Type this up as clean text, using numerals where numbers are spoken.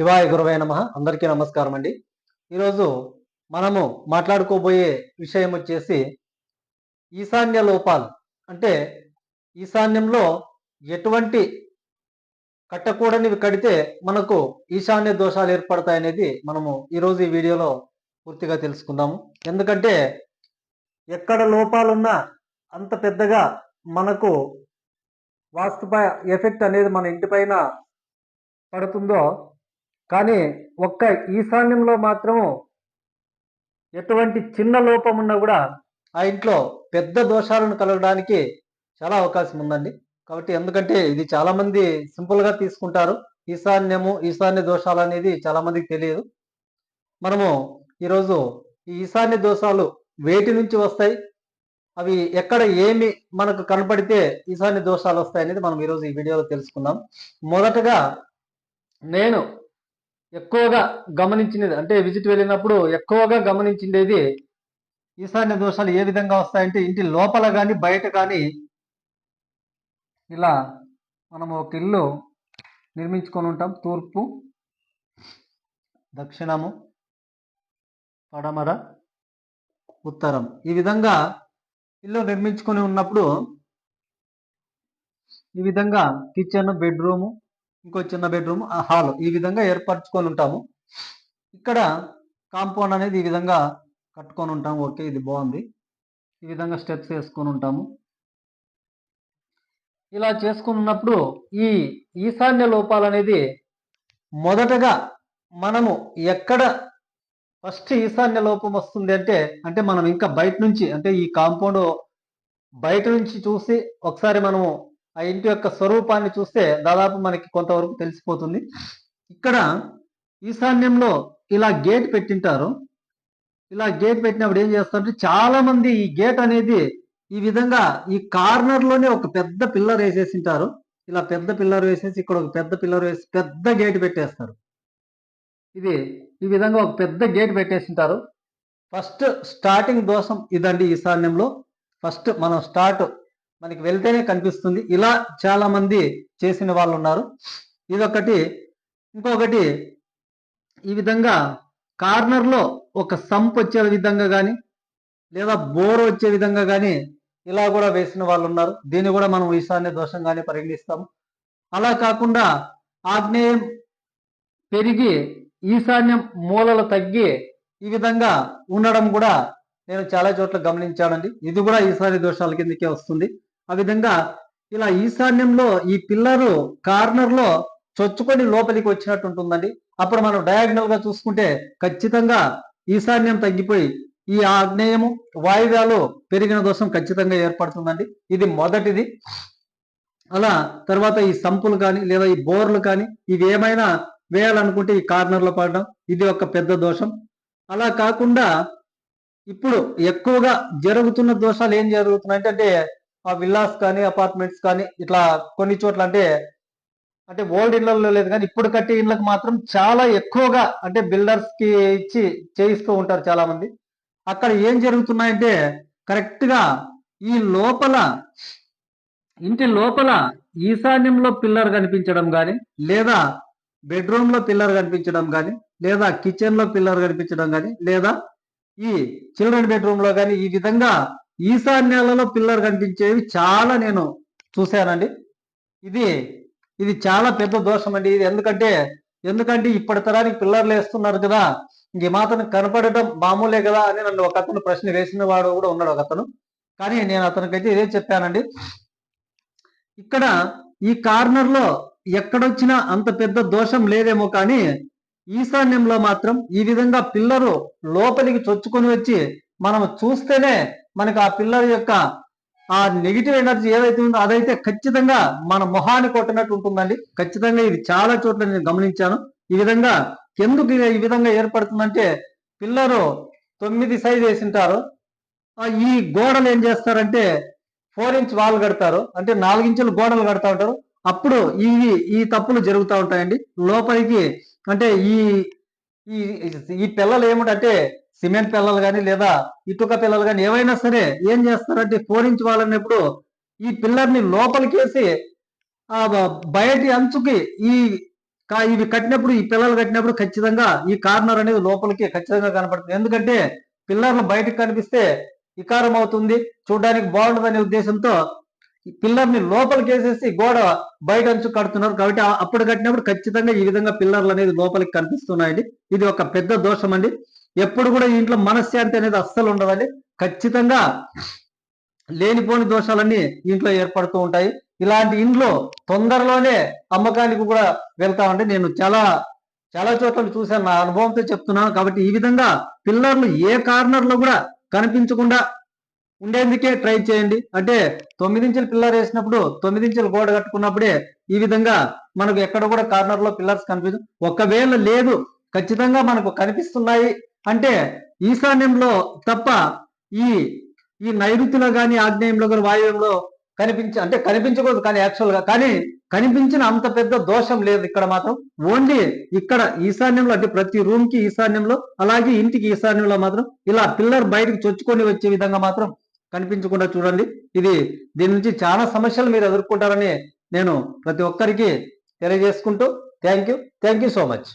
శివాయ గురవే నమః. అందరికీ నమస్కారం అండి. ఈరోజు మనము మాట్లాడుకోబోయే విషయం వచ్చేసి ఈశాన్య లోపాలు. అంటే ఈశాన్యంలో ఎటువంటి కట్టకూడనివి కడితే మనకు ఈశాన్య దోషాలు ఏర్పడతాయనేది మనము ఈరోజు ఈ వీడియోలో పూర్తిగా తెలుసుకుందాము. ఎందుకంటే ఎక్కడ లోపాలున్నా అంత పెద్దగా మనకు వాస్తుపై ఎఫెక్ట్ అనేది మన ఇంటిపైన పడుతుందో, కానీ ఒక్క ఈశాన్యంలో మాత్రము ఎటువంటి చిన్న లోపం ఉన్నా కూడా ఆ ఇంట్లో పెద్ద దోషాలను కలగడానికి చాలా అవకాశం ఉందండి. కాబట్టి ఎందుకంటే ఇది చాలా మంది సింపుల్ గా తీసుకుంటారు. ఈశాన్య దోషాలు అనేది చాలా మందికి తెలియదు. మనము ఈరోజు ఈ ఈశాన్య దోషాలు వేటి నుంచి వస్తాయి, అవి ఎక్కడ ఏమి మనకు కనపడితే ఈశాన్య దోషాలు వస్తాయి అనేది మనం ఈరోజు ఈ వీడియోలో తెలుసుకుందాం. మొదటగా నేను ఎక్కువగా గమనించినది అంటే విజిట్ వెళ్ళినప్పుడు ఎక్కువగా గమనించిండేది ఈశాన్య దోషాలు ఏ విధంగా వస్తాయంటే ఇంటి లోపల కానీ బయట కానీ ఇలా మనము ఒక ఇల్లు నిర్మించుకొని ఉంటాం. తూర్పు, దక్షిణము, పడమర, ఉత్తరం ఈ విధంగా ఇల్లు నిర్మించుకొని ఉన్నప్పుడు ఈ విధంగా కిచెన్, బెడ్రూము, ఇంకో చిన్న బెడ్రూమ్, హాల్ ఈ విధంగా ఏర్పరచుకొని ఉంటాము. ఇక్కడ కాంపౌండ్ అనేది ఈ విధంగా కట్టుకొని ఉంటాము. ఓకే, ఇది బాగుంది. ఈ విధంగా స్టెప్స్ వేసుకొని ఉంటాము. ఇలా చేసుకున్నప్పుడు ఈ ఈశాన్య లోపాలు అనేది మొదటగా మనము ఎక్కడ ఫస్ట్ ఈశాన్య లోపం వస్తుంది అంటే మనం ఇంకా బయట నుంచి అంటే ఈ కాంపౌండ్ బయట నుంచి చూసి ఒకసారి మనము ఆ ఇంటి యొక్క స్వరూపాన్ని చూస్తే దాదాపు మనకి కొంతవరకు తెలిసిపోతుంది. ఇక్కడ ఈశాన్యంలో ఇలా గేట్ పెట్టింటారు. ఇలా గేట్ పెట్టినప్పుడు ఏం చేస్తారంటే చాలా మంది ఈ గేట్ అనేది ఈ విధంగా ఈ కార్నర్ లోనే ఒక పెద్ద పిల్లర్ వేసేసింటారు. ఇలా పెద్ద పిల్లర్ వేసేసి ఇక్కడ ఒక పెద్ద పిల్లర్ వేసి పెద్ద గేట్ పెట్టేస్తారు. ఇది ఈ విధంగా ఒక పెద్ద గేట్ పెట్టేసింటారు. ఫస్ట్ స్టార్టింగ్ దోషం ఇదండి. ఈశాన్యంలో ఫస్ట్ మనం మనకి వెళ్తేనే కనిపిస్తుంది. ఇలా చాలా మంది చేసిన వాళ్ళు ఉన్నారు. ఇదొకటి. ఇంకొకటి, ఈ విధంగా కార్నర్ లో ఒక సంప్ వచ్చే విధంగా కానీ లేదా బోర్ వచ్చే విధంగా కానీ ఇలా కూడా వేసిన వాళ్ళు ఉన్నారు. దీన్ని కూడా మనం ఈశాన్య దోషంగానే పరిగణిస్తాము. అలా కాకుండా ఆగ్నేయం పెరిగి ఈశాన్యం మూలలు తగ్గి ఈ విధంగా ఉండడం కూడా నేను చాలా చోట్ల గమనించానండి. ఇది కూడా ఈశాన్య దోషాల కిందకే వస్తుంది. ఆ విధంగా ఇలా ఈశాన్యంలో ఈ పిల్లరు కార్నర్ లో చొచ్చుకొని లోపలికి వచ్చినట్టు ఉంటుందండి. అప్పుడు మనం డయాగ్నల్ గా చూసుకుంటే ఖచ్చితంగా ఈశాన్యం తగ్గిపోయి ఈ ఆగ్నేయము వాయువ్యాలు పెరిగిన దోషం ఖచ్చితంగా ఏర్పడుతుందండి. ఇది మొదటిది. అలా తర్వాత ఈ సంపులు కానీ లేదా ఈ బోర్లు కానీ ఇవి ఏమైనా వేయాలనుకుంటే ఈ కార్నర్ లో పడడం ఇది ఒక పెద్ద దోషం. అలా కాకుండా ఇప్పుడు ఎక్కువగా జరుగుతున్న దోషాలు ఏం జరుగుతున్నాయంటే ఆ విల్లాస్ కానీ అపార్ట్మెంట్స్ కానీ ఇట్లా కొన్ని చోట్ల అంటే ఓల్డ్ ఇళ్లలో లేదు కానీ ఇప్పుడు కట్టే ఇళ్ళకి మాత్రం చాలా ఎక్కువగా అంటే బిల్డర్స్ కి ఇచ్చి చేయిస్తూ ఉంటారు చాలా మంది. అక్కడ ఏం జరుగుతున్నాయంటే కరెక్ట్ గా ఈ ఇంటి లోపల ఈశాన్యంలో పిల్లర్ కనిపించడం కానీ లేదా బెడ్రూమ్ లో పిల్లర్ కనిపించడం కానీ లేదా కిచెన్ లో పిల్లర్ కనిపించడం కానీ లేదా ఈ చిల్డ్రన్ బెడ్రూమ్ లో కానీ ఈ విధంగా ఈశాన్యాలలో పిల్లర్ కనిపించేవి చాలా నేను చూశానండి. ఇది చాలా పెద్ద దోషం అండి. ఇది ఎందుకంటే ఇప్పటి తరానికి పిల్లర్లు వేస్తున్నారు కదా, ఇంక మాత్రం కనపడటం మామూలే కదా అని నన్ను ఒక అతను ప్రశ్న వేసిన వాడు కూడా ఉన్నాడు ఒక అతను. కానీ నేను అతనికైతే ఇదే చెప్పానండి. ఇక్కడ ఈ కార్నర్ లో ఎక్కడొచ్చినా అంత పెద్ద దోషం లేదేమో, కానీ ఈశాన్యంలో మాత్రం ఈ విధంగా పిల్లరు లోపలికి చొచ్చుకొని వచ్చి మనం చూస్తేనే మనకు ఆ పిల్లర్ యొక్క ఆ నెగిటివ్ ఎనర్జీ ఏదైతే ఉందో అదైతే ఖచ్చితంగా మన మొహాన్ని కొట్టినట్టు ఉంటుందండి. ఖచ్చితంగా ఇది చాలా చోట్ల నేను గమనించాను. ఈ విధంగా ఎందుకు ఈ విధంగా ఏర్పడుతుందంటే పిల్లరు 9 సైజ్ వేసింటారు. ఈ గోడలు ఏం చేస్తారంటే 4 ఇంచ్ వాల్ కడతారు, అంటే 4 ఇంచులు గోడలు కడతా ఉంటారు. అప్పుడు ఈ తప్పులు జరుగుతూ ఉంటాయండి. లోపలికి అంటే ఈ పిల్లలు ఏమిటంటే సిమెంట్ పిల్లలు కానీ లేదా ఇటుక పిల్లలు కానీ ఏవైనా సరే ఏం చేస్తారంటే 4 ఇంచ్ వాల్ అన్నప్పుడు ఈ పిల్లర్ని లోపలికి వేసి బయటి అంచుకి ఈ ఇవి కట్టినప్పుడు, ఈ పిల్లలు కట్టినప్పుడు ఖచ్చితంగా ఈ కార్నర్ అనేది లోపలికి ఖచ్చితంగా కనపడుతుంది. ఎందుకంటే పిల్లర్లు బయటకు కనిపిస్తే వికారం అవుతుంది, చూడడానికి బాగుండదనే ఉద్దేశంతో ఈ పిల్లర్ని లోపలికి వేసేసి గోడ బయట అంచు కడుతున్నారు. కాబట్టి అప్పుడు కట్టినప్పుడు ఖచ్చితంగా ఈ విధంగా పిల్లర్లు అనేది లోపలికి కనిపిస్తున్నాయండి. ఇది ఒక పెద్ద దోషం అండి. ఎప్పుడు కూడా ఇంట్లో మనశ్శాంతి అనేది అస్సలు ఉండదండి. ఖచ్చితంగా లేనిపోని దోషాలన్నీ ఇంట్లో ఏర్పడుతూ ఉంటాయి. ఇలాంటి ఇంట్లో తొందరలోనే అమ్మకానికి కూడా వెళ్తామండి. నేను చాలా చాలా చోట్ల చూశాను, నా అనుభవంతో చెప్తున్నాను. కాబట్టి ఈ విధంగా పిల్లర్లు ఏ కార్నర్ లో కూడా కనిపించకుండా ఉండేందుకే ట్రై చేయండి. అంటే 9 ఇంచుల పిల్లర్ వేసినప్పుడు 9 ఇంచుల గోడ కట్టుకున్నప్పుడే ఈ విధంగా మనకు ఎక్కడ కూడా కార్నర్ లో పిల్లర్స్ కనిపించదు. ఒకవేళ లేదు, ఖచ్చితంగా మనకు కనిపిస్తున్నాయి అంటే ఈశాన్యంలో తప్ప ఈ ఈ నైరుతిలో కానీ ఆగ్నేయంలో కానీ వాయువ్యంలో అంటే కనిపించకూడదు, కానీ యాక్చువల్ గా కానీ కనిపించిన అంత పెద్ద దోషం లేదు ఇక్కడ మాత్రం. ఓన్లీ ఇక్కడ ఈశాన్యంలో, అంటే ప్రతి రూమ్ కి ఈశాన్యంలో, అలాగే ఇంటికి ఈశాన్యంలో మాత్రం ఇలా పిల్లర్ బయటకు చొచ్చుకొని వచ్చే విధంగా మాత్రం కనిపించకుండా చూడండి. దీని నుంచి చాలా సమస్యలు మీరు ఎదుర్కొంటారని నేను ప్రతి ఒక్కరికి తెలియజేసుకుంటూ థ్యాంక్ యూ సో మచ్.